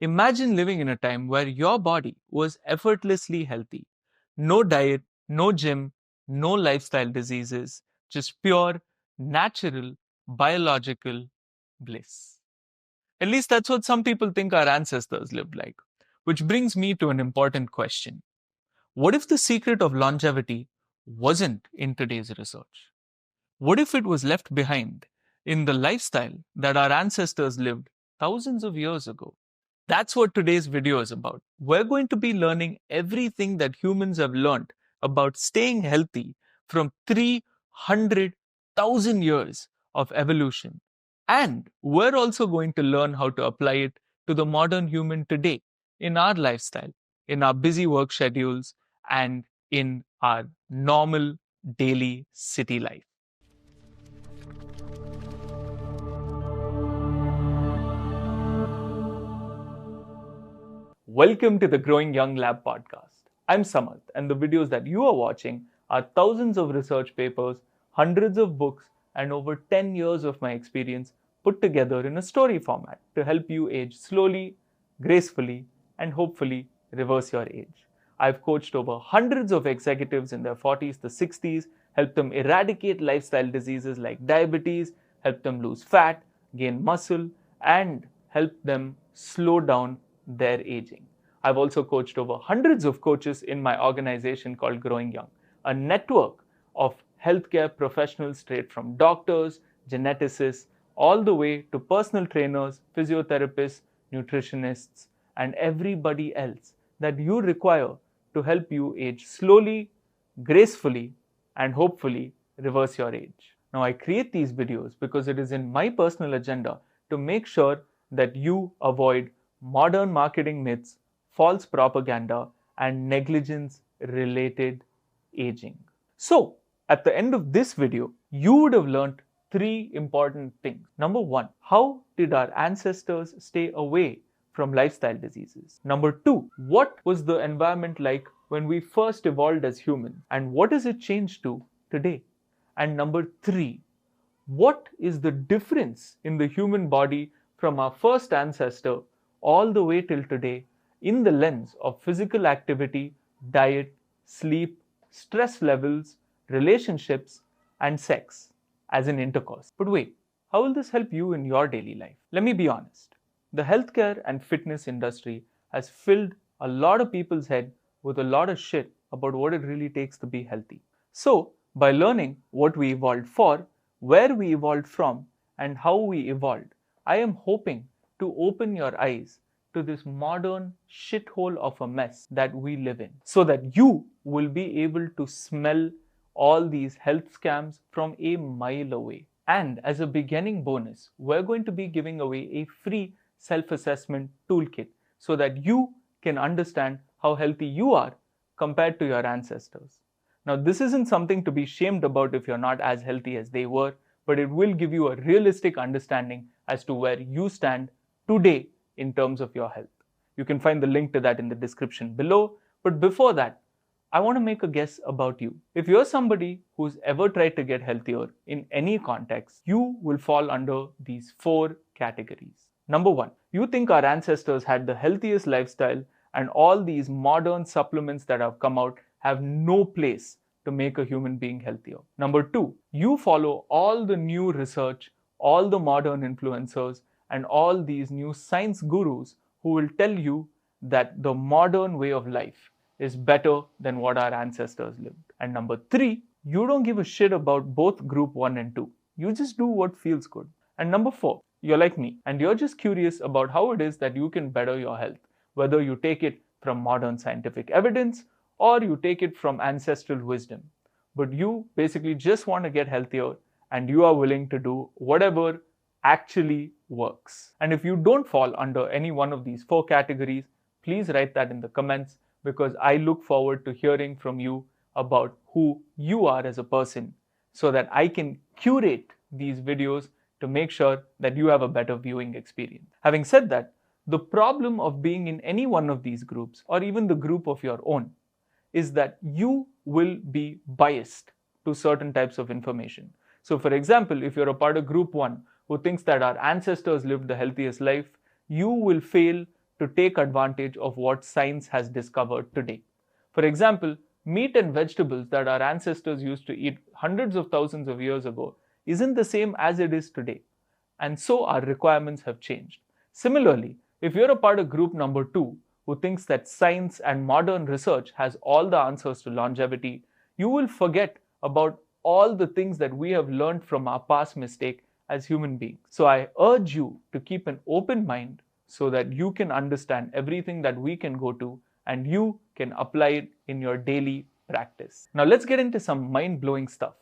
Imagine living in a time where your body was effortlessly healthy. No diet, no gym, no lifestyle diseases, just pure, natural, biological bliss. At least that's what some people think our ancestors lived like. Which brings me to an important question. What if the secret of longevity wasn't in today's research? What if it was left behind in the lifestyle that our ancestors lived thousands of years ago? That's what today's video is about. We're going to be learning everything that humans have learned about staying healthy from 300,000 years of evolution. And we're also going to learn how to apply it to the modern human today in our lifestyle, in our busy work schedules, and in our normal daily city life. Welcome to the Growing Young Lab podcast. I'm Samarth, and the videos that you are watching are thousands of research papers, hundreds of books, and over 10 years of my experience put together in a story format to help you age slowly, gracefully, and hopefully reverse your age. I've coached over hundreds of executives in their 40s to 60s, helped them eradicate lifestyle diseases like diabetes, helped them lose fat, gain muscle, and help them slow down their aging. I've also coached over hundreds of coaches in my organization called Growing Young, a network of healthcare professionals straight from doctors, geneticists, all the way to personal trainers, physiotherapists, nutritionists, and everybody else that you require to help you age slowly, gracefully, and hopefully reverse your age. Now, I create these videos because it is in my personal agenda to make sure that you avoid modern marketing myths, false propaganda, and negligence related aging. So, at the end of this video, you would have learned three important things. Number one, how did our ancestors stay away from lifestyle diseases? Number two, what was the environment like when we first evolved as humans? And what has it changed to today? And number three, what is the difference in the human body from our first ancestor all the way till today in the lens of physical activity, diet, sleep, stress levels, relationships, and sex, as in intercourse? But wait, how will this help you in your daily life? Let me be honest. The healthcare and fitness industry has filled a lot of people's head with a lot of shit about what it really takes to be healthy. So, by learning what we evolved for, where we evolved from, and how we evolved, I am hoping to open your eyes to this modern shithole of a mess that we live in, so that you will be able to smell all these health scams from a mile away. And as a beginning bonus, we're going to be giving away a free self-assessment toolkit so that you can understand how healthy you are compared to your ancestors. Now, this isn't something to be shamed about if you're not as healthy as they were, but it will give you a realistic understanding as to where you stand today in terms of your health. You can find the link to that in the description below. But before that, I want to make a guess about you. If you're somebody who's ever tried to get healthier in any context, you will fall under these four categories. Number one, you think our ancestors had the healthiest lifestyle and all these modern supplements that have come out have no place to make a human being healthier. Number two, you follow all the new research, all the modern influencers, and all these new science gurus who will tell you that the modern way of life is better than what our ancestors lived. And number three, you don't give a shit about both group 1 and 2. You just do what feels good. And number four, you're like me and you're just curious about how it is that you can better your health, whether you take it from modern scientific evidence or you take it from ancestral wisdom. But you basically just want to get healthier and you are willing to do whatever actually works. And if you don't fall under any one of these four categories, please write that in the comments because I look forward to hearing from you about who you are as a person so that I can curate these videos to make sure that you have a better viewing experience. Having said that, the problem of being in any one of these groups or even the group of your own is that you will be biased to certain types of information. So for example, if you're a part of group 1 who thinks that our ancestors lived the healthiest life, you will fail to take advantage of what science has discovered today. For example, meat and vegetables that our ancestors used to eat hundreds of thousands of years ago isn't the same as it is today. And so our requirements have changed. Similarly, if you're a part of group number 2 who thinks that science and modern research has all the answers to longevity, you will forget about all the things that we have learned from our past mistake as human beings. So I urge you to keep an open mind so that you can understand everything that we can go to and you can apply it in your daily practice. Now let's get into some mind-blowing stuff.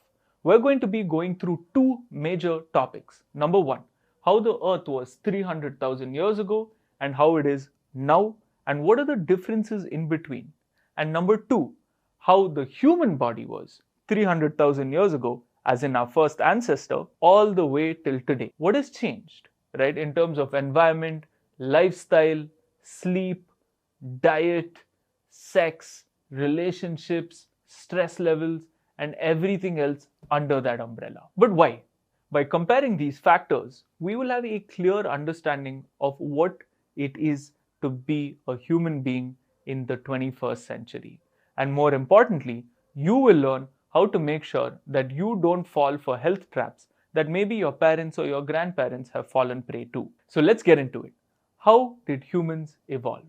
We're going to be going through two major topics. Number one, how the earth was 300,000 years ago and how it is now, and what are the differences in between. And number two, how the human body was 300,000 years ago, as in our first ancestor, all the way till today. What has changed, right, in terms of environment, lifestyle, sleep, diet, sex, relationships, stress levels, and everything else under that umbrella. But why? By comparing these factors, we will have a clear understanding of what it is to be a human being in the 21st century. And more importantly, you will learn how to make sure that you don't fall for health traps that maybe your parents or your grandparents have fallen prey to. So let's get into it. How did humans evolve?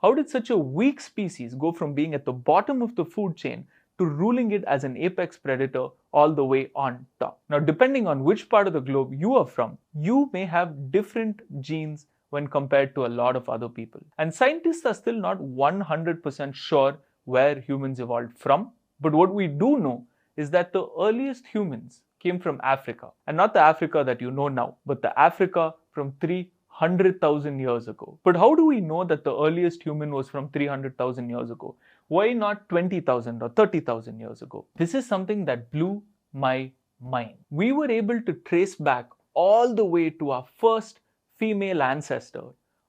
How did such a weak species go from being at the bottom of the food chain to ruling it as an apex predator all the way on top? Now, depending on which part of the globe you are from, you may have different genes when compared to a lot of other people. And scientists are still not 100% sure where humans evolved from. But what we do know is that the earliest humans came from Africa. And not the Africa that you know now, but the Africa from 300,000 years ago. But how do we know that the earliest human was from 300,000 years ago? Why not 20,000 or 30,000 years ago? This is something that blew my mind. We were able to trace back all the way to our first female ancestor,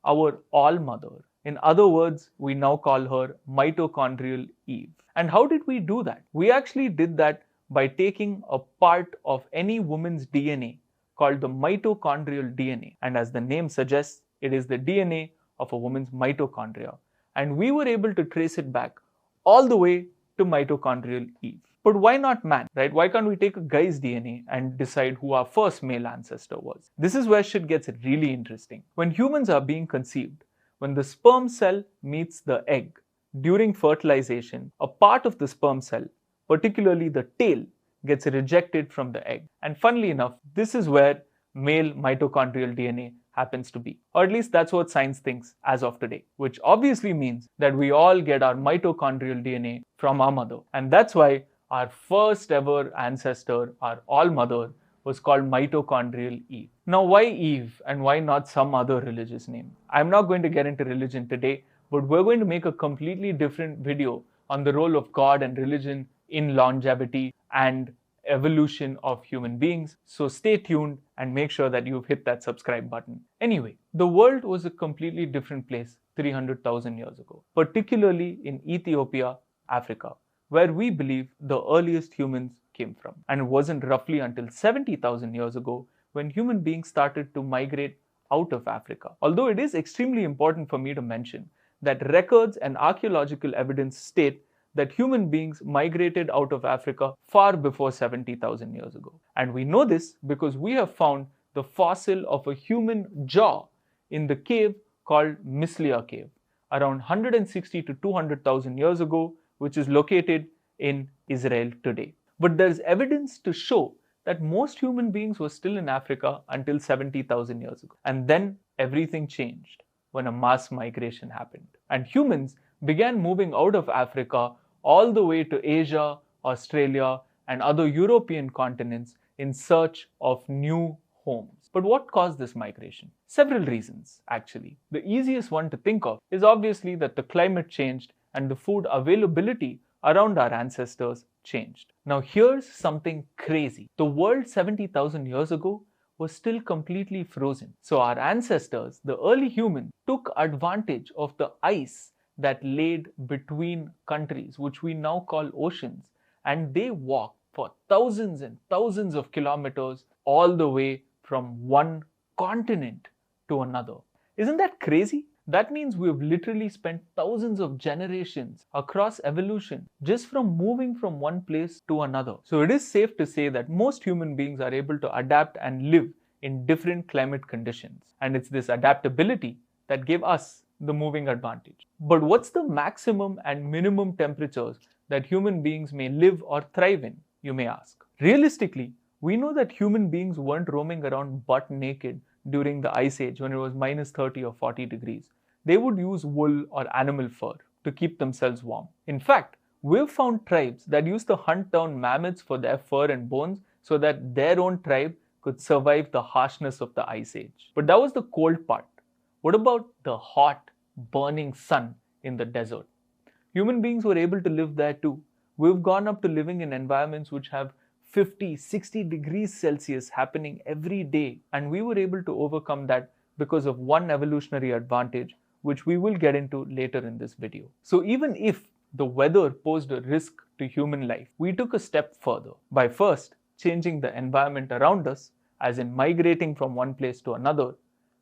our all-mother. In other words, we now call her mitochondrial Eve. And how did we do that? We actually did that by taking a part of any woman's DNA called the mitochondrial DNA. And as the name suggests, it is the DNA of a woman's mitochondria. And we were able to trace it back all the way to mitochondrial Eve. But why not man, right? Why can't we take a guy's DNA and decide who our first male ancestor was? This is where shit gets really interesting. When humans are being conceived, when the sperm cell meets the egg, during fertilization, a part of the sperm cell, particularly the tail, gets rejected from the egg. And funnily enough, this is where male mitochondrial DNA happens to be. Or at least that's what science thinks as of today, which obviously means that we all get our mitochondrial DNA from our mother. And that's why our first ever ancestor, our all-mother, was called mitochondrial Eve. Now, why Eve and why not some other religious name? I'm not going to get into religion today, but we're going to make a completely different video on the role of God and religion in longevity and evolution of human beings. So stay tuned and make sure that you've hit that subscribe button. Anyway, the world was a completely different place 300,000 years ago, particularly in Ethiopia, Africa, where we believe the earliest humans came from. And it wasn't roughly until 70,000 years ago when human beings started to migrate out of Africa. Although it is extremely important for me to mention that records and archaeological evidence state that human beings migrated out of Africa far before 70,000 years ago. And we know this because we have found the fossil of a human jaw in the cave called Mislia Cave, around 160 to 200,000 years ago, which is located in Israel today. But there's evidence to show that most human beings were still in Africa until 70,000 years ago. And then everything changed when a mass migration happened. And humans began moving out of Africa all the way to Asia, Australia, and other European continents in search of new homes. But what caused this migration? Several reasons, actually. The easiest one to think of is obviously that the climate changed and the food availability around our ancestors changed. Now here's something crazy. The world 70,000 years ago was still completely frozen. So our ancestors, the early humans, took advantage of the ice that laid between countries, which we now call oceans, and they walked for thousands and thousands of kilometers all the way from one continent to another. Isn't that crazy? That means we've literally spent thousands of generations across evolution just from moving from one place to another. So it is safe to say that most human beings are able to adapt and live in different climate conditions. And it's this adaptability that gave us the moving advantage. But what's the maximum and minimum temperatures that human beings may live or thrive in, you may ask? Realistically, we know that human beings weren't roaming around butt naked during the Ice Age when it was minus 30 or 40 degrees. They would use wool or animal fur to keep themselves warm. In fact, we've found tribes that used to hunt down mammoths for their fur and bones so that their own tribe could survive the harshness of the Ice Age. But that was the cold part. What about the hot, burning sun in the desert? Human beings were able to live there too. We've gone up to living in environments which have 50, 60 degrees Celsius happening every day, and we were able to overcome that because of one evolutionary advantage, which we will get into later in this video. So even if the weather posed a risk to human life, we took a step further by first changing the environment around us, as in migrating from one place to another,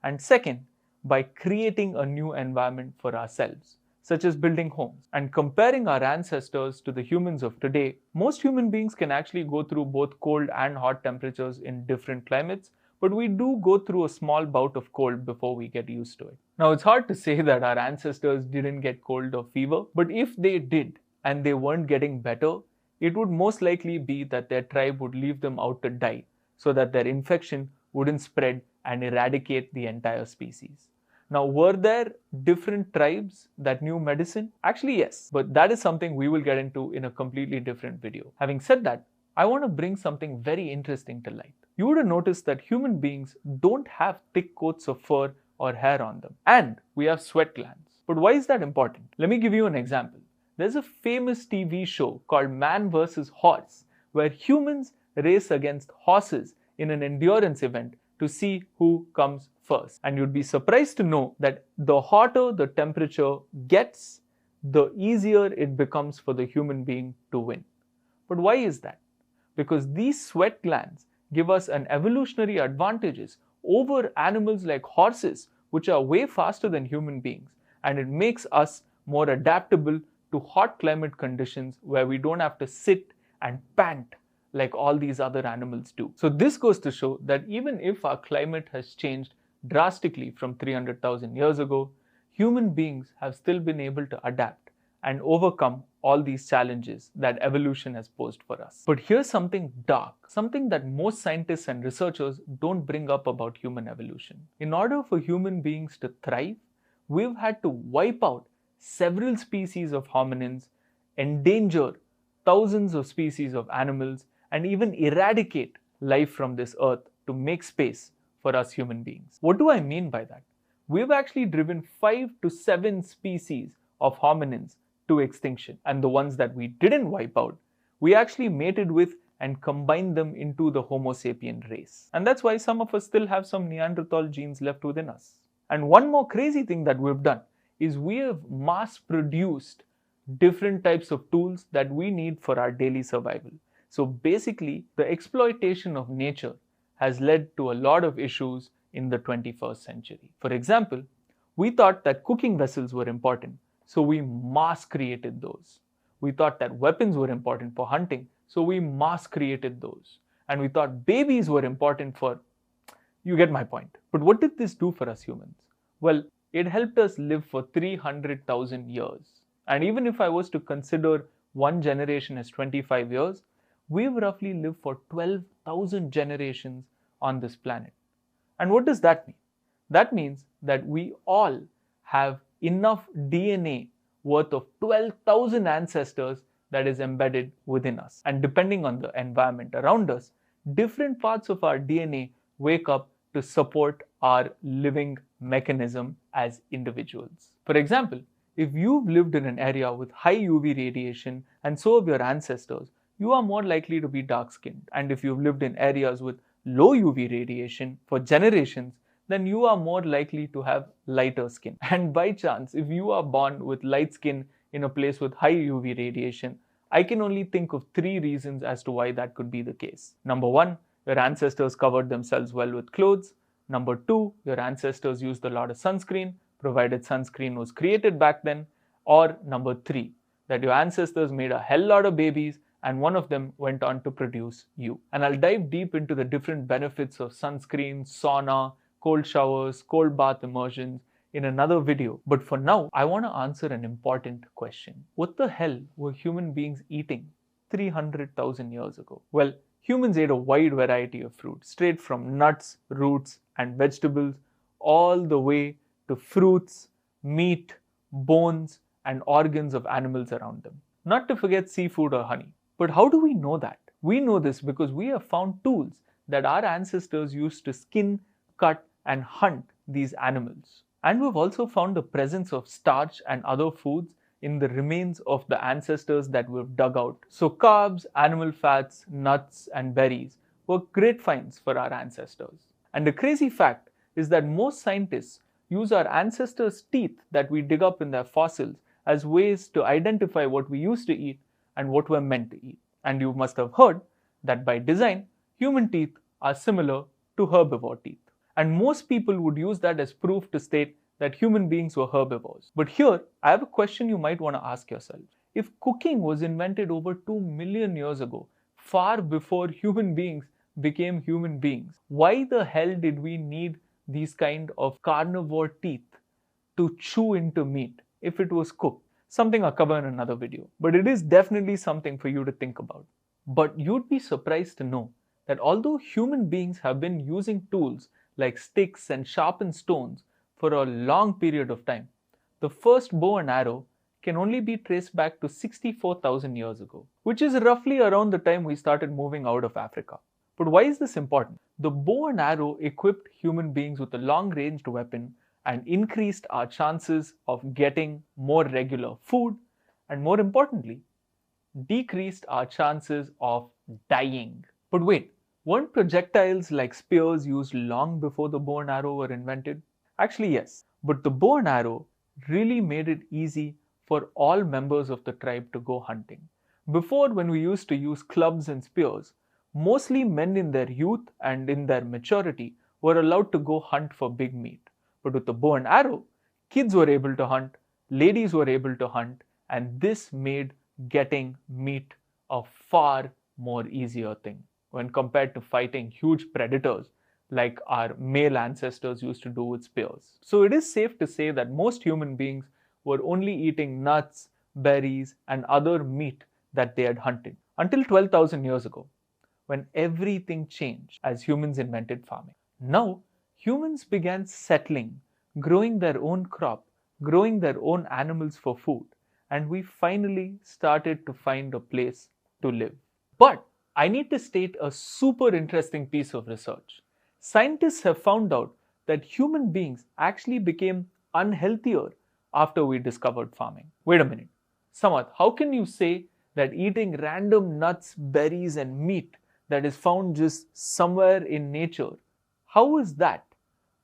and second, by creating a new environment for ourselves, such as building homes. And comparing our ancestors to the humans of today, most human beings can actually go through both cold and hot temperatures in different climates, but we do go through a small bout of cold before we get used to it. Now, it's hard to say that our ancestors didn't get cold or fever, but if they did and they weren't getting better, it would most likely be that their tribe would leave them out to die so that their infection wouldn't spread and eradicate the entire species. Now, were there different tribes that knew medicine? Actually, yes, but that is something we will get into in a completely different video. Having said that, I want to bring something very interesting to light. You would have noticed that human beings don't have thick coats of fur or hair on them, and we have sweat glands. But why is that important? Let me give you an example. There's a famous TV show called Man vs. Horse, where humans race against horses in an endurance event to see who comes first. And you'd be surprised to know that the hotter the temperature gets, the easier it becomes for the human being to win. But why is that? Because these sweat glands give us an evolutionary advantages over animals like horses, which are way faster than human beings, and it makes us more adaptable to hot climate conditions where we don't have to sit and pant like all these other animals do. So this goes to show that even if our climate has changed drastically from 300,000 years ago, human beings have still been able to adapt and overcome all these challenges that evolution has posed for us. But here's something dark, something that most scientists and researchers don't bring up about human evolution. In order for human beings to thrive, we've had to wipe out several species of hominins, endanger thousands of species of animals, and even eradicate life from this earth to make space for us human beings. What do I mean by that? We've actually driven 5 to 7 species of hominins to extinction, and the ones that we didn't wipe out, we actually mated with and combined them into the Homo sapien race. And that's why some of us still have some Neanderthal genes left within us. And one more crazy thing that we've done is we have mass produced different types of tools that we need for our daily survival. So basically, the exploitation of nature has led to a lot of issues in the 21st century. For example, we thought that cooking vessels were important, so we mass created those. We thought that weapons were important for hunting, so we mass created those. And we thought babies were important for... You get my point. But what did this do for us humans? Well, it helped us live for 300,000 years. And even if I was to consider one generation as 25 years, we've roughly lived for 12,000 generations on this planet. And what does that mean? That means that we all have enough DNA worth of 12,000 ancestors that is embedded within us. And depending on the environment around us, different parts of our DNA wake up to support our living mechanism as individuals. For example, if you've lived in an area with high UV radiation and so have your ancestors, you are more likely to be dark-skinned. And if you've lived in areas with low UV radiation for generations, then you are more likely to have lighter skin. And by chance, if you are born with light skin in a place with high UV radiation, I can only think of 3 reasons as to why that could be the case. Number 1, your ancestors covered themselves well with clothes. Number 2, your ancestors used a lot of sunscreen, provided sunscreen was created back then, or number 3, that your ancestors made a hell lot of babies and one of them went on to produce you. And I'll dive deep into the different benefits of sunscreen, sauna, cold showers, cold bath immersions in another video. But for now, I want to answer an important question. What the hell were human beings eating 300,000 years ago? Well, humans ate a wide variety of fruit, straight from nuts, roots, and vegetables, all the way to fruits, meat, bones, and organs of animals around them. Not to forget seafood or honey. But how do we know that? We know this because we have found tools that our ancestors used to skin, cut, and hunt these animals. And we've also found the presence of starch and other foods in the remains of the ancestors that we've dug out. So carbs, animal fats, nuts, and berries were great finds for our ancestors. And the crazy fact is that most scientists use our ancestors' teeth that we dig up in their fossils as ways to identify what we used to eat and what we're meant to eat. And you must have heard that by design, human teeth are similar to herbivore teeth. And most people would use that as proof to state that human beings were herbivores. But here, I have a question you might want to ask yourself. If cooking was invented over 2 million years ago, far before human beings became human beings, why the hell did we need these kind of carnivore teeth to chew into meat if it was cooked? Something I'll cover in another video, but it is definitely something for you to think about. But you'd be surprised to know that although human beings have been using tools like sticks and sharpened stones for a long period of time, the first bow and arrow can only be traced back to 64,000 years ago, which is roughly around the time we started moving out of Africa. But why is this important? The bow and arrow equipped human beings with a long-ranged weapon and increased our chances of getting more regular food, and more importantly, decreased our chances of dying. But wait, weren't projectiles like spears used long before the bow and arrow were invented? Actually, yes, but the bow and arrow really made it easy for all members of the tribe to go hunting. Before, when we used to use clubs and spears, mostly men in their youth and in their maturity were allowed to go hunt for big meat. But with the bow and arrow, kids were able to hunt, ladies were able to hunt, and this made getting meat a far more easier thing when compared to fighting huge predators like our male ancestors used to do with spears. So it is safe to say that most human beings were only eating nuts, berries, and other meat that they had hunted until 12,000 years ago, when everything changed as humans invented farming. Now, humans began settling, growing their own crop, growing their own animals for food, and we finally started to find a place to live. But I need to state a super interesting piece of research. Scientists have found out that human beings actually became unhealthier after we discovered farming. Wait a minute. Samarth, how can you say that eating random nuts, berries, and meat that is found just somewhere in nature, how is that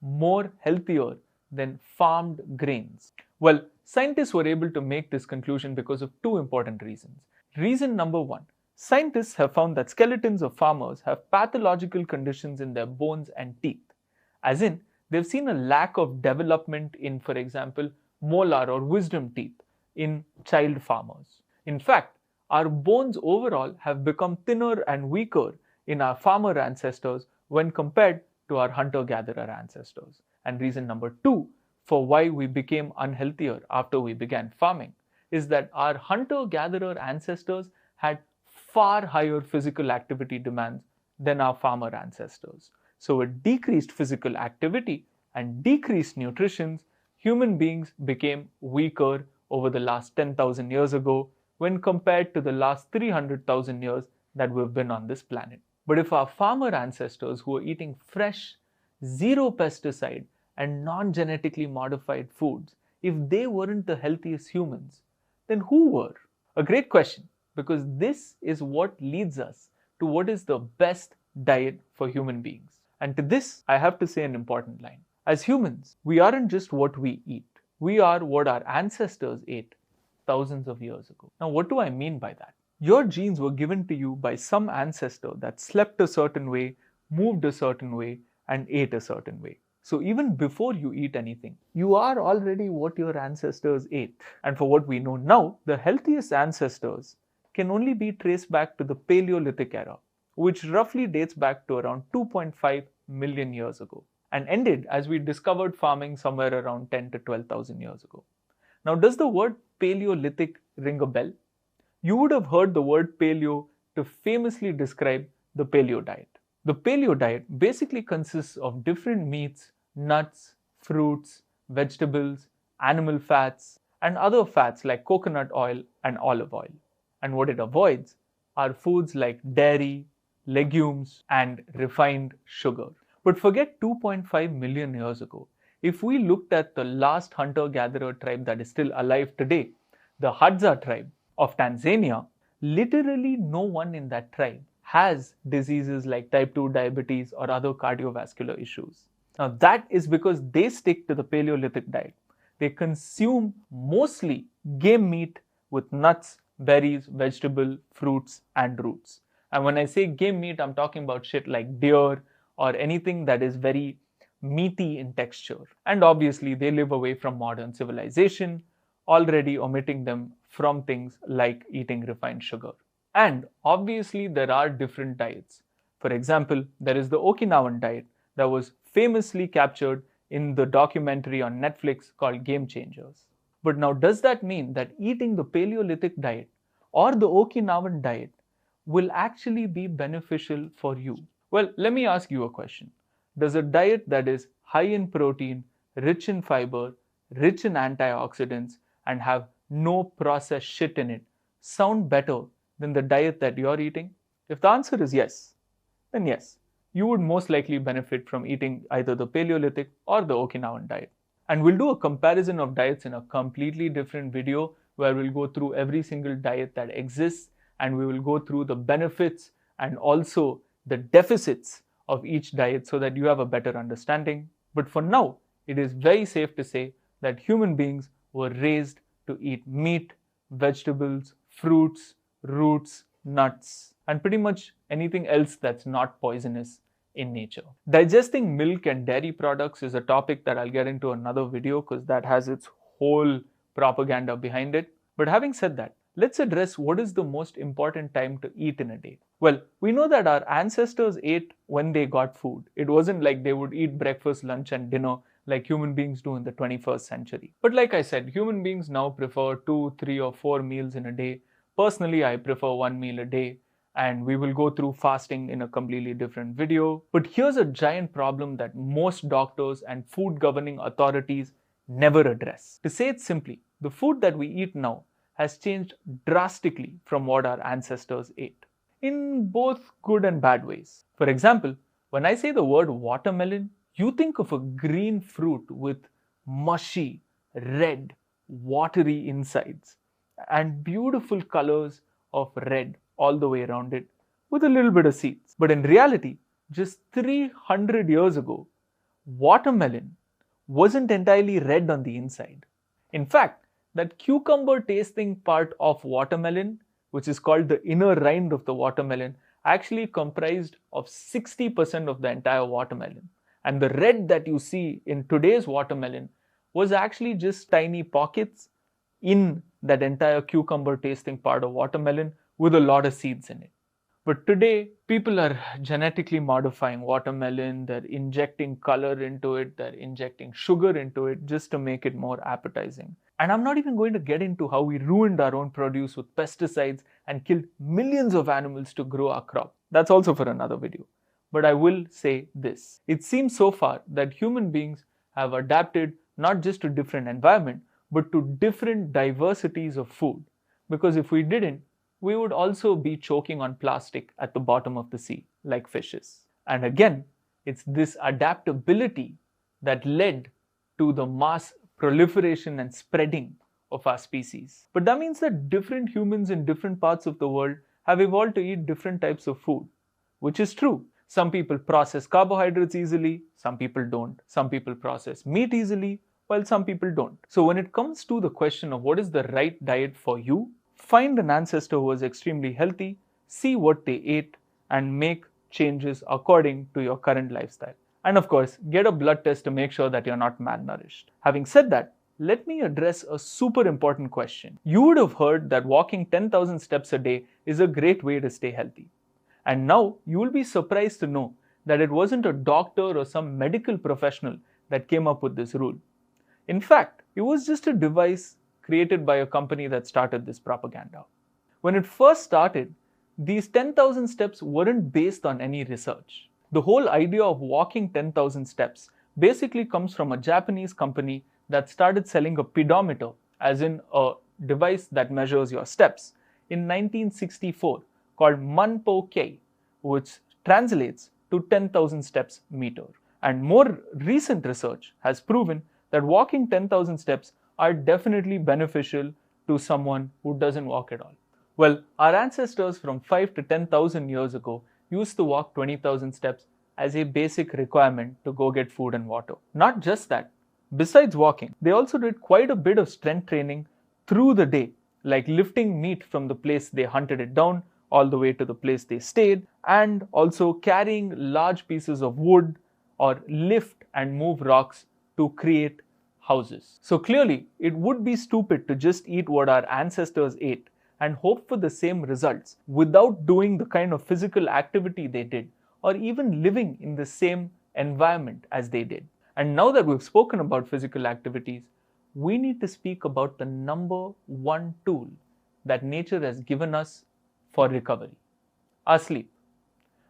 more healthier than farmed grains? Well, scientists were able to make this conclusion because of two important reasons. Reason number one, scientists have found that skeletons of farmers have pathological conditions in their bones and teeth. As in, they've seen a lack of development in, for example, molar or wisdom teeth in child farmers. In fact, our bones overall have become thinner and weaker in our farmer ancestors when compared to our hunter-gatherer ancestors. And reason number two for why we became unhealthier after we began farming is that our hunter-gatherer ancestors had far higher physical activity demands than our farmer ancestors. So with decreased physical activity and decreased nutrition, human beings became weaker over the last 10,000 years ago when compared to the last 300,000 years that we've been on this planet. But if our farmer ancestors who were eating fresh, zero pesticide and non-genetically modified foods, if they weren't the healthiest humans, then who were? A great question, because this is what leads us to what is the best diet for human beings. And to this, I have to say an important line. As humans, we aren't just what we eat. We are what our ancestors ate thousands of years ago. Now, what do I mean by that? Your genes were given to you by some ancestor that slept a certain way, moved a certain way, and ate a certain way. So even before you eat anything, you are already what your ancestors ate. And for what we know now, the healthiest ancestors can only be traced back to the Paleolithic era, which roughly dates back to around 2.5 million years ago and ended as we discovered farming somewhere around 10 to 12,000 years ago. Now, does the word Paleolithic ring a bell? You would have heard the word paleo to famously describe the paleo diet. The paleo diet basically consists of different meats, nuts, fruits, vegetables, animal fats, and other fats like coconut oil and olive oil. And what it avoids are foods like dairy, legumes, and refined sugar. But forget 2.5 million years ago. If we looked at the last hunter-gatherer tribe that is still alive today, the Hadza tribe of Tanzania, literally no one in that tribe has diseases like type 2 diabetes or other cardiovascular issues. Now, that is because they stick to the Paleolithic diet. They consume mostly game meat with nuts, berries, vegetable, fruits, and roots. And when I say game meat, I'm talking about shit like deer or anything that is very meaty in texture. And obviously, they live away from modern civilization, already omitting them from things like eating refined sugar. And obviously, there are different diets. For example, there is the Okinawan diet that was famously captured in the documentary on Netflix called Game Changers. But now, does that mean that eating the Paleolithic diet or the Okinawan diet will actually be beneficial for you? Well, let me ask you a question. Does a diet that is high in protein, rich in fiber, rich in antioxidants, and have no processed shit in it sound better than the diet that you're eating? If the answer is yes, then yes, you would most likely benefit from eating either the Paleolithic or the Okinawan diet. And we'll do a comparison of diets in a completely different video where we'll go through every single diet that exists and we will go through the benefits and also the deficits of each diet so that you have a better understanding. But for now, it is very safe to say that human beings were raised to eat meat, vegetables, fruits, roots, nuts, and pretty much anything else that's not poisonous in nature. Digesting milk and dairy products is a topic that I'll get into another video because that has its whole propaganda behind it. But having said that, let's address what is the most important time to eat in a day. Well, we know that our ancestors ate when they got food. It wasn't like they would eat breakfast, lunch, and dinner like human beings do in the 21st century. But like I said, human beings now prefer 2, 3, or 4 meals in a day. Personally, I prefer 1 meal a day, and we will go through fasting in a completely different video. But here's a giant problem that most doctors and food governing authorities never address. To say it simply, the food that we eat now has changed drastically from what our ancestors ate, in both good and bad ways. For example, when I say the word watermelon, you think of a green fruit with mushy, red, watery insides and beautiful colors of red all the way around it with a little bit of seeds. But in reality, just 300 years ago, watermelon wasn't entirely red on the inside. In fact, that cucumber tasting part of watermelon, which is called the inner rind of the watermelon, actually comprised of 60% of the entire watermelon. And the red that you see in today's watermelon was actually just tiny pockets in that entire cucumber tasting part of watermelon with a lot of seeds in it. But today, people are genetically modifying watermelon, they're injecting color into it, they're injecting sugar into it just to make it more appetizing. And I'm not even going to get into how we ruined our own produce with pesticides and killed millions of animals to grow our crop. That's also for another video. But I will say this. It seems so far that human beings have adapted not just to different environment, but to different diversities of food. Because if we didn't, we would also be choking on plastic at the bottom of the sea, like fishes. And again, it's this adaptability that led to the mass proliferation and spreading of our species. But that means that different humans in different parts of the world have evolved to eat different types of food, which is true. Some people process carbohydrates easily, some people don't. Some people process meat easily, while some people don't. So when it comes to the question of what is the right diet for you, find an ancestor who was extremely healthy, see what they ate, and make changes according to your current lifestyle. And of course, get a blood test to make sure that you're not malnourished. Having said that, let me address a super important question. You would have heard that walking 10,000 steps a day is a great way to stay healthy. And now you will be surprised to know that it wasn't a doctor or some medical professional that came up with this rule. In fact, it was just a device created by a company that started this propaganda. When it first started, these 10,000 steps weren't based on any research. The whole idea of walking 10,000 steps basically comes from a Japanese company that started selling a pedometer, as in a device that measures your steps, in 1964 called Manpo-kei, which translates to 10,000 steps meter. And more recent research has proven that walking 10,000 steps are definitely beneficial to someone who doesn't walk at all. Well, our ancestors from 5 to 10,000 years ago used to walk 20,000 steps as a basic requirement to go get food and water. Not just that, besides walking, they also did quite a bit of strength training through the day, like lifting meat from the place they hunted it down all the way to the place they stayed, and also carrying large pieces of wood or lift and move rocks to create houses. So clearly, it would be stupid to just eat what our ancestors ate and hope for the same results without doing the kind of physical activity they did, or even living in the same environment as they did. And now that we've spoken about physical activities, we need to speak about the number one tool that nature has given us for recovery: our sleep.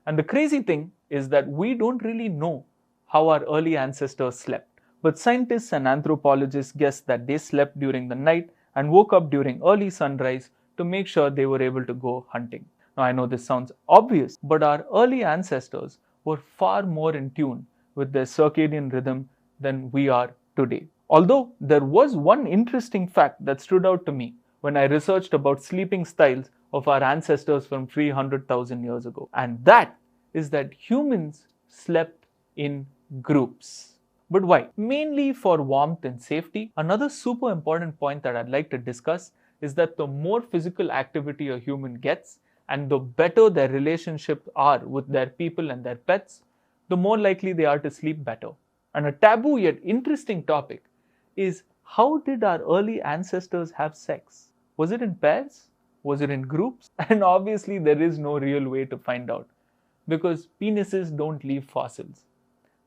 And the crazy thing is that we don't really know how our early ancestors slept. But scientists and anthropologists guess that they slept during the night and woke up during early sunrise to make sure they were able to go hunting. Now, I know this sounds obvious, but our early ancestors were far more in tune with their circadian rhythm than we are today. Although there was one interesting fact that stood out to me when I researched about sleeping styles of our ancestors from 300,000 years ago, and that is that humans slept in groups. But why? Mainly for warmth and safety. Another super important point that I'd like to discuss is that the more physical activity a human gets and the better their relationships are with their people and their pets, the more likely they are to sleep better. And a taboo yet interesting topic is, how did our early ancestors have sex? Was it in pairs? Was it in groups? And obviously there is no real way to find out, because penises don't leave fossils.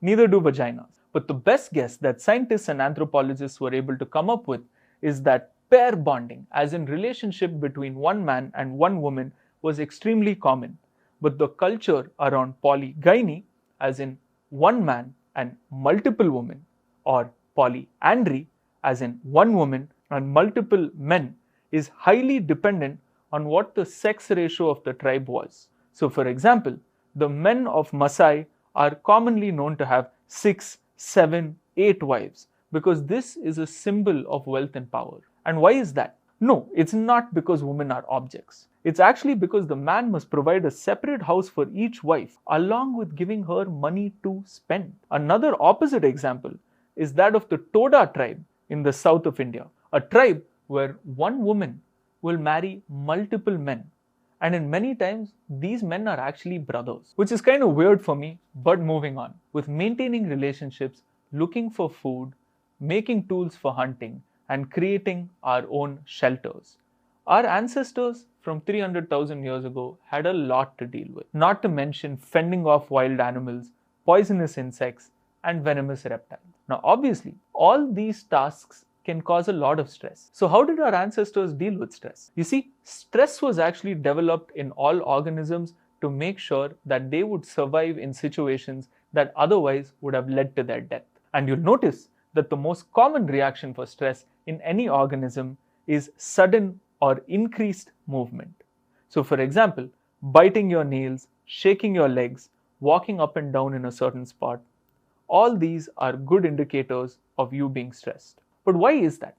Neither do vaginas. But the best guess that scientists and anthropologists were able to come up with is that pair bonding, as in relationship between one man and one woman, was extremely common. But the culture around polygyny, as in one man and multiple women, or polyandry, as in one woman and multiple men, is highly dependent on what the sex ratio of the tribe was. So for example, the men of Maasai are commonly known to have 6, 7, 8 wives, because this is a symbol of wealth and power. And why is that? No, it's not because women are objects. It's actually because the man must provide a separate house for each wife, along with giving her money to spend. Another opposite example is that of the Toda tribe in the south of India, a tribe where one woman will marry multiple men. And in many times, these men are actually brothers, which is kind of weird for me, but moving on. With maintaining relationships, looking for food, making tools for hunting, and creating our own shelters, our ancestors from 300,000 years ago had a lot to deal with. Not to mention fending off wild animals, poisonous insects, and venomous reptiles. Now, obviously, all these tasks can cause a lot of stress. So how did our ancestors deal with stress? You see, stress was actually developed in all organisms to make sure that they would survive in situations that otherwise would have led to their death. And you'll notice that the most common reaction for stress in any organism is sudden or increased movement. So for example, biting your nails, shaking your legs, walking up and down in a certain spot, all these are good indicators of you being stressed. But why is that?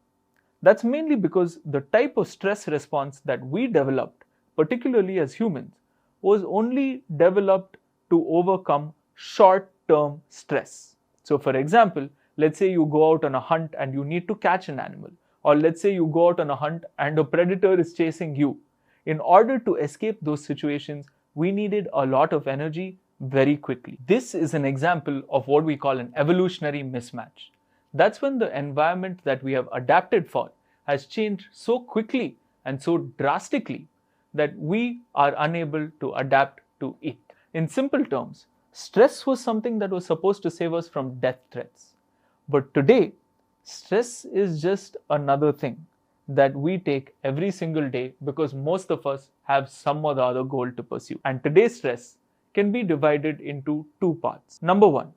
That's mainly because the type of stress response that we developed, particularly as humans, was only developed to overcome short-term stress. So for example, let's say you go out on a hunt and you need to catch an animal. Or let's say you go out on a hunt and a predator is chasing you. In order to escape those situations, we needed a lot of energy very quickly. This is an example of what we call an evolutionary mismatch. That's when the environment that we have adapted for has changed so quickly and so drastically that we are unable to adapt to it. In simple terms, stress was something that was supposed to save us from death threats. But today, stress is just another thing that we take every single day because most of us have some or the other goal to pursue. And today's stress can be divided into two parts. Number one,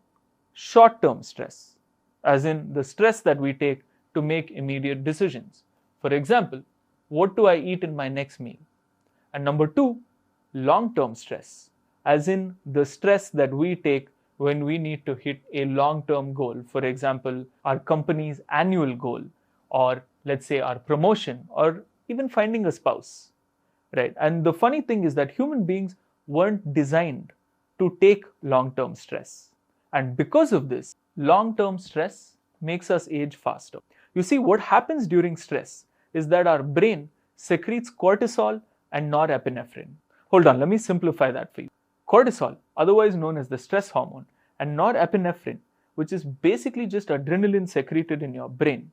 short-term stress, as in the stress that we take to make immediate decisions. For example, what do I eat in my next meal? And number two, long-term stress, as in the stress that we take when we need to hit a long-term goal. For example, our company's annual goal, or let's say our promotion, or even finding a spouse, right? And the funny thing is that human beings weren't designed to take long-term stress. And because of this, long-term stress makes us age faster. You see, what happens during stress is that our brain secretes cortisol and norepinephrine. Hold on, let me simplify that for you. Cortisol, otherwise known as the stress hormone, and norepinephrine, which is basically just adrenaline secreted in your brain,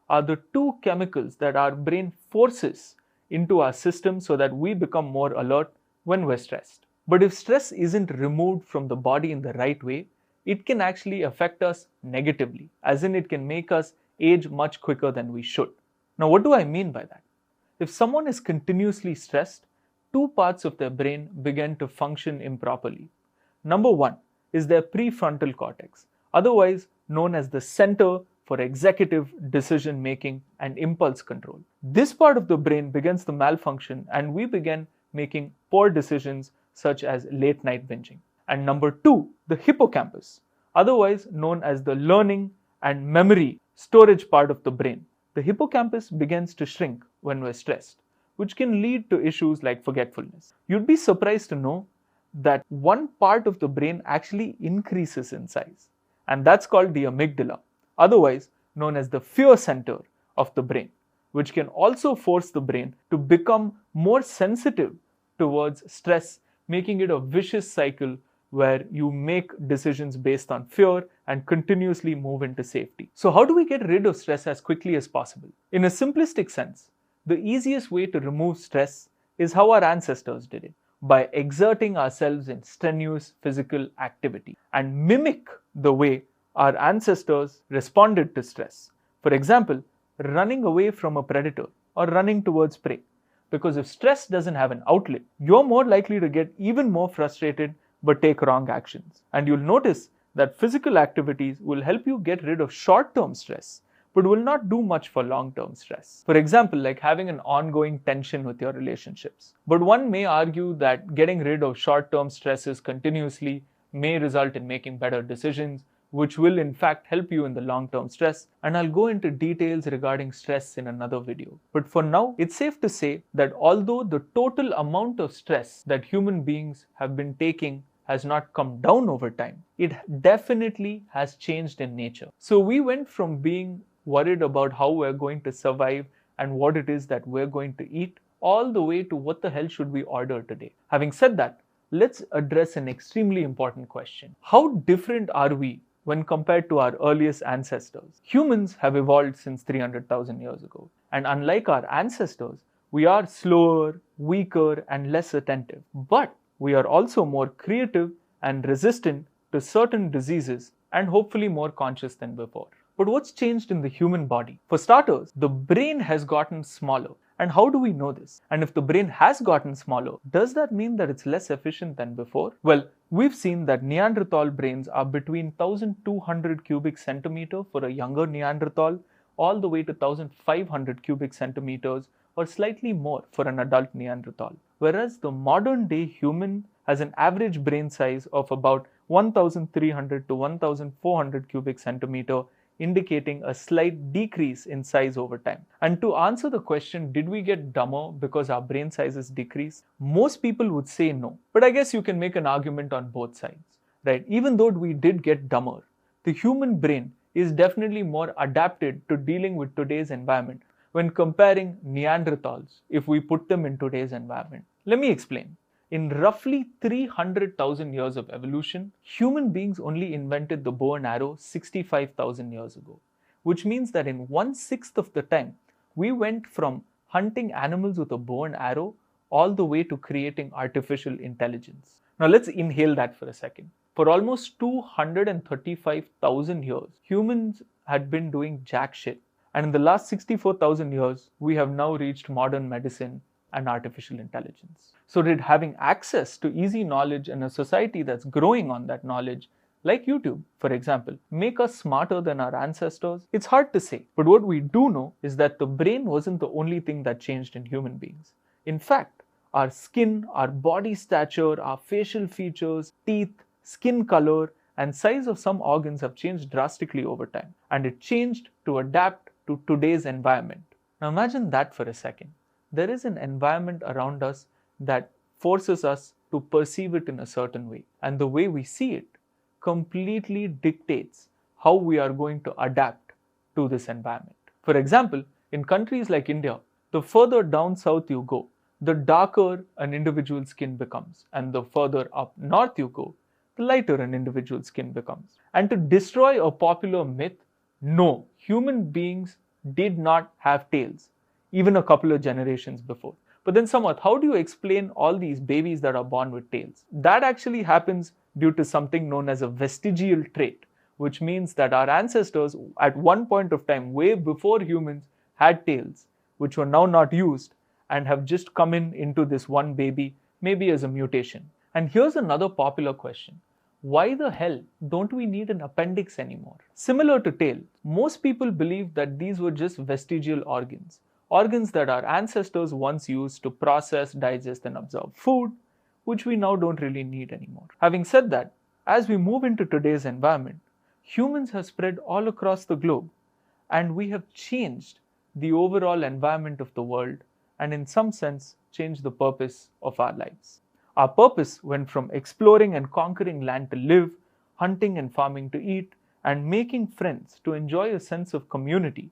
are the two chemicals that our brain forces into our system so that we become more alert when we're stressed. But if stress isn't removed from the body in the right way, it can actually affect us negatively, as in it can make us age much quicker than we should. Now, what do I mean by that? If someone is continuously stressed, two parts of their brain begin to function improperly. Number one is their prefrontal cortex, otherwise known as the center for executive decision making and impulse control. This part of the brain begins to malfunction and we begin making poor decisions such as late night binging. And number two, the hippocampus, otherwise known as the learning and memory storage part of the brain. The hippocampus begins to shrink when we're stressed, which can lead to issues like forgetfulness. You'd be surprised to know that one part of the brain actually increases in size, and that's called the amygdala, otherwise known as the fear center of the brain, which can also force the brain to become more sensitive towards stress, making it a vicious cycle where you make decisions based on fear and continuously move into safety. So how do we get rid of stress as quickly as possible? In a simplistic sense, the easiest way to remove stress is how our ancestors did it, by exerting ourselves in strenuous physical activity and mimic the way our ancestors responded to stress. For example, running away from a predator or running towards prey. Because if stress doesn't have an outlet, you're more likely to get even more frustrated but take wrong actions. And you'll notice that physical activities will help you get rid of short-term stress, but will not do much for long-term stress. For example, like having an ongoing tension with your relationships. But one may argue that getting rid of short-term stresses continuously may result in making better decisions, which will in fact help you in the long-term stress. And I'll go into details regarding stress in another video. But for now, it's safe to say that although the total amount of stress that human beings have been taking has not come down over time, it definitely has changed in nature. So we went from being worried about how we're going to survive and what it is that we're going to eat, all the way to what the hell should we order today. Having said that, let's address an extremely important question. How different are we when compared to our earliest ancestors? Humans have evolved since 300,000 years ago. And unlike our ancestors, we are slower, weaker, and less attentive. But we are also more creative and resistant to certain diseases and hopefully more conscious than before. But what's changed in the human body? For starters, the brain has gotten smaller. And how do we know this? And if the brain has gotten smaller, does that mean that it's less efficient than before? Well, we've seen that Neanderthal brains are between 1200 cubic centimeter for a younger Neanderthal, all the way to 1500 cubic centimeters or slightly more for an adult Neanderthal. Whereas the modern day human has an average brain size of about 1300 to 1400 cubic centimeter, indicating a slight decrease in size over time. And to answer the question, did we get dumber because our brain sizes decrease? Most people would say no. But I guess you can make an argument on both sides, right? Even though we did get dumber, the human brain is definitely more adapted to dealing with today's environment when comparing Neanderthals if we put them in today's environment. Let me explain. In roughly 300,000 years of evolution, human beings only invented the bow and arrow 65,000 years ago, which means that in 1/6 of the time, we went from hunting animals with a bow and arrow all the way to creating artificial intelligence. Now let's inhale that for a second. For almost 235,000 years, humans had been doing jack shit. And in the last 64,000 years, we have now reached modern medicine and artificial intelligence. So did having access to easy knowledge and a society that's growing on that knowledge, like YouTube, for example, make us smarter than our ancestors? It's hard to say, but what we do know is that the brain wasn't the only thing that changed in human beings. In fact, our skin, our body stature, our facial features, teeth, skin color, and size of some organs have changed drastically over time, and it changed to adapt to today's environment. Now imagine that for a second. There is an environment around us that forces us to perceive it in a certain way, and the way we see it completely dictates how we are going to adapt to this environment. For example, in countries like India, the further down south you go, the darker an individual's skin becomes, and the further up north you go, the lighter an individual's skin becomes. And to destroy a popular myth, no, human beings did not have tails, even a couple of generations before. But then Samarth, how do you explain all these babies that are born with tails? That actually happens due to something known as a vestigial trait, which means that our ancestors at one point of time, way before humans, had tails, which were now not used and have just come into this one baby, maybe as a mutation. And here's another popular question. Why the hell don't we need an appendix anymore? Similar to tail, most people believe that these were just vestigial organs that our ancestors once used to process, digest, and absorb food, which we now don't really need anymore. Having said that, as we move into today's environment, humans have spread all across the globe, and we have changed the overall environment of the world and in some sense changed the purpose of our lives. Our purpose went from exploring and conquering land to live, hunting and farming to eat, and making friends to enjoy a sense of community,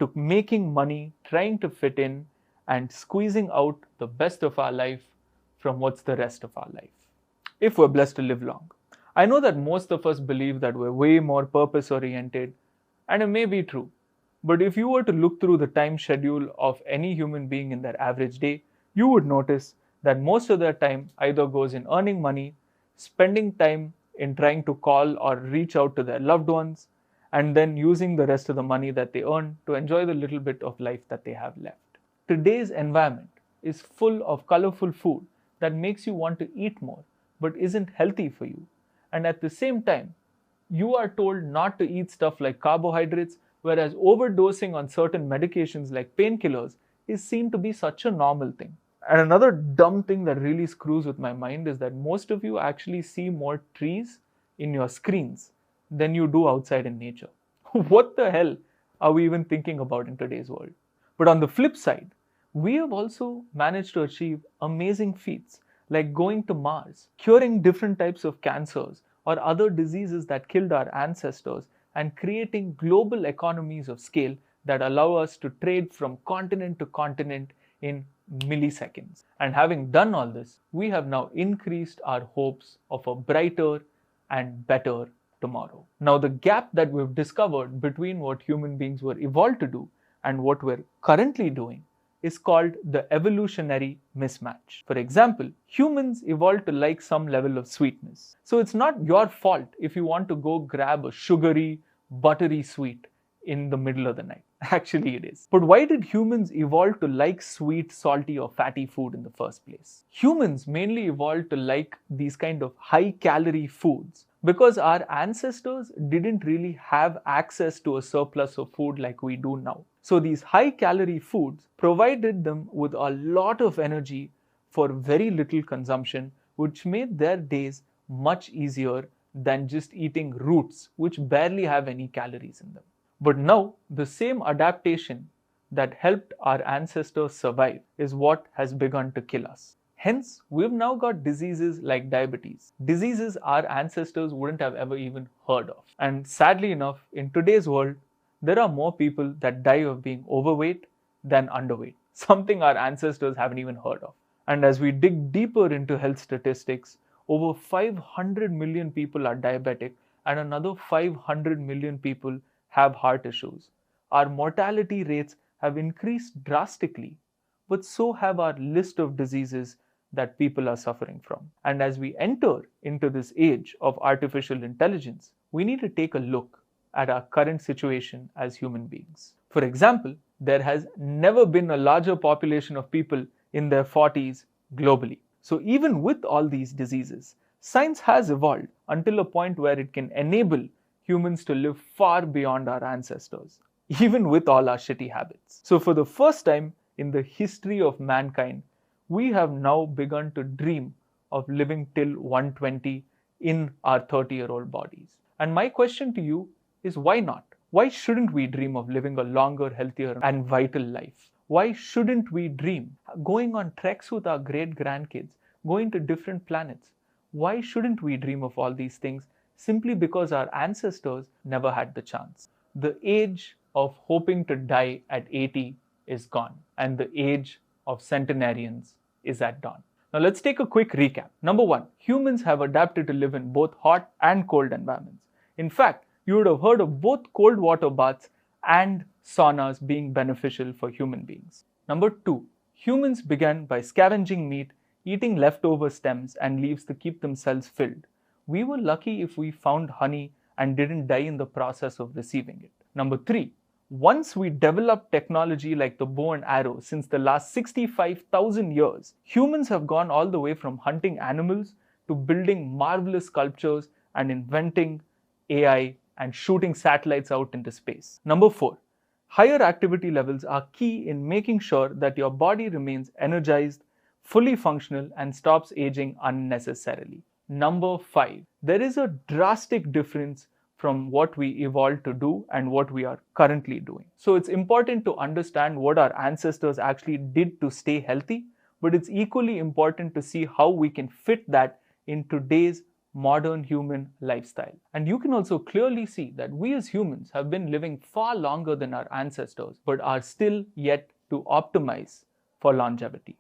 to making money, trying to fit in, and squeezing out the best of our life from what's the rest of our life, if we're blessed to live long. I know that most of us believe that we're way more purpose-oriented, and it may be true. But if you were to look through the time schedule of any human being in their average day, you would notice that most of their time either goes in earning money, spending time in trying to call or reach out to their loved ones, and then using the rest of the money that they earn to enjoy the little bit of life that they have left. Today's environment is full of colorful food that makes you want to eat more, but isn't healthy for you. And at the same time, you are told not to eat stuff like carbohydrates, whereas overdosing on certain medications like painkillers is seen to be such a normal thing. And another dumb thing that really screws with my mind is that most of you actually see more trees in your screens than you do outside in nature. What the hell are we even thinking about in today's world? But on the flip side, we have also managed to achieve amazing feats like going to Mars, curing different types of cancers or other diseases that killed our ancestors, and creating global economies of scale that allow us to trade from continent to continent in milliseconds. And having done all this, we have now increased our hopes of a brighter and better tomorrow. Now, the gap that we've discovered between what human beings were evolved to do and what we're currently doing is called the evolutionary mismatch. For example, humans evolved to like some level of sweetness. So it's not your fault if you want to go grab a sugary, buttery sweet in the middle of the night. Actually, it is. But why did humans evolve to like sweet, salty, or fatty food in the first place? Humans mainly evolved to like these kind of high-calorie foods because our ancestors didn't really have access to a surplus of food like we do now. So these high-calorie foods provided them with a lot of energy for very little consumption, which made their days much easier than just eating roots, which barely have any calories in them. But now, the same adaptation that helped our ancestors survive is what has begun to kill us. Hence, we've now got diseases like diabetes, diseases our ancestors wouldn't have ever even heard of. And sadly enough, in today's world, there are more people that die of being overweight than underweight, something our ancestors haven't even heard of. And as we dig deeper into health statistics, over 500 million people are diabetic and another 500 million people have heart issues. Our mortality rates have increased drastically, but so have our list of diseases that people are suffering from. And as we enter into this age of artificial intelligence, we need to take a look at our current situation as human beings. For example, there has never been a larger population of people in their 40s globally. So even with all these diseases, science has evolved until a point where it can enable humans to live far beyond our ancestors, even with all our shitty habits. So for the first time in the history of mankind, we have now begun to dream of living till 120 in our 30-year-old bodies. And my question to you is, why not? Why shouldn't we dream of living a longer, healthier, and vital life? Why shouldn't we dream going on treks with our great grandkids, going to different planets? Why shouldn't we dream of all these things simply because our ancestors never had the chance? The age of hoping to die at 80 is gone, and the age of centenarians is at dawn. Now let's take a quick recap. Number one, humans have adapted to live in both hot and cold environments. In fact, you would have heard of both cold water baths and saunas being beneficial for human beings. Number two, humans began by scavenging meat, eating leftover stems and leaves to keep themselves filled. We were lucky if we found honey and didn't die in the process of receiving it. Number three, once we developed technology like the bow and arrow since the last 65,000 years, humans have gone all the way from hunting animals to building marvelous sculptures and inventing AI and shooting satellites out into space. Number four, higher activity levels are key in making sure that your body remains energized, fully functional, and stops aging unnecessarily. Number five, there is a drastic difference from what we evolved to do and what we are currently doing. So it's important to understand what our ancestors actually did to stay healthy, but it's equally important to see how we can fit that in today's modern human lifestyle. And you can also clearly see that we as humans have been living far longer than our ancestors, but are still yet to optimize for longevity.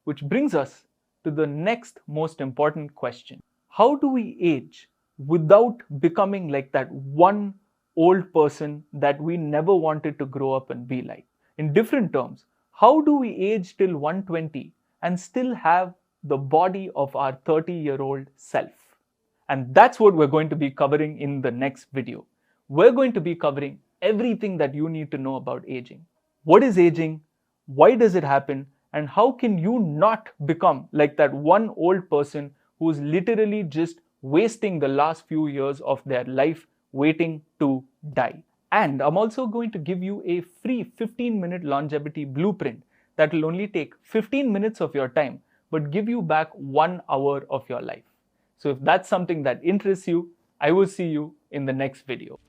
Which brings us to the next most important question. How do we age without becoming like that one old person that we never wanted to grow up and be like? In different terms, how do we age till 120 and still have the body of our 30-year-old self? And that's what we're going to be covering in the next video. We're going to be covering everything that you need to know about aging. What is aging? Why does it happen? And how can you not become like that one old person who's literally just wasting the last few years of their life waiting to die? And I'm also going to give you a free 15-minute longevity blueprint that will only take 15 minutes of your time, but give you back 1 hour of your life. So if that's something that interests you, I will see you in the next video.